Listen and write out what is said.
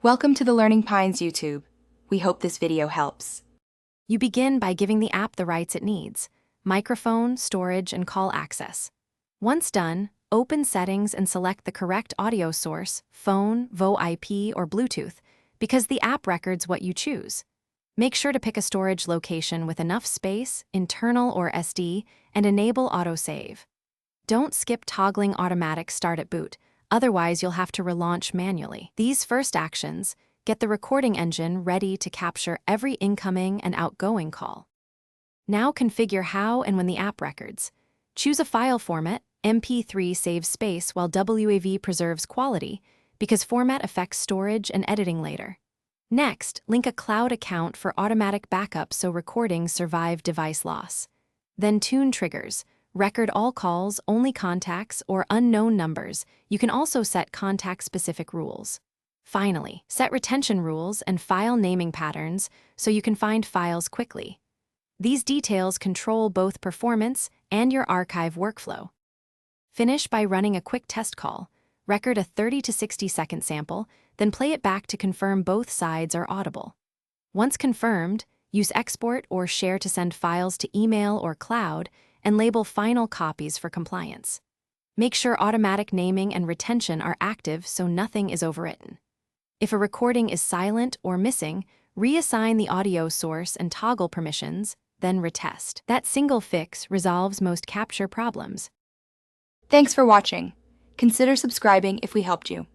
Welcome to the Learning Pines YouTube. We hope this video helps. You begin by giving the app the rights it needs: microphone, storage, and call access. Once done, open Settings and select the correct audio source, phone, VoIP, or Bluetooth, because the app records what you choose. Make sure to pick a storage location with enough space, internal or SD, and enable autosave. Don't skip toggling automatic start at boot, otherwise you'll have to relaunch manually. These first actions get the recording engine ready to capture every incoming and outgoing call. Now configure how and when the app records. Choose a file format. MP3 saves space while WAV preserves quality, because format affects storage and editing later. Next, link a cloud account for automatic backup so recordings survive device loss. Then tune triggers. Record all calls, only contacts, or unknown numbers. You can also set contact-specific rules. Finally, set retention rules and file naming patterns so you can find files quickly. These details control both performance and your archive workflow. Finish by running a quick test call. Record a 30 to 60 second sample, then play it back to confirm both sides are audible. Once confirmed, use export or share to send files to email or cloud, and label final copies for compliance. Make sure automatic naming and retention are active so nothing is overwritten. If a recording is silent or missing, reassign the audio source and toggle permissions, then retest. That single fix resolves most capture problems. Thanks for watching. Consider subscribing if we helped you.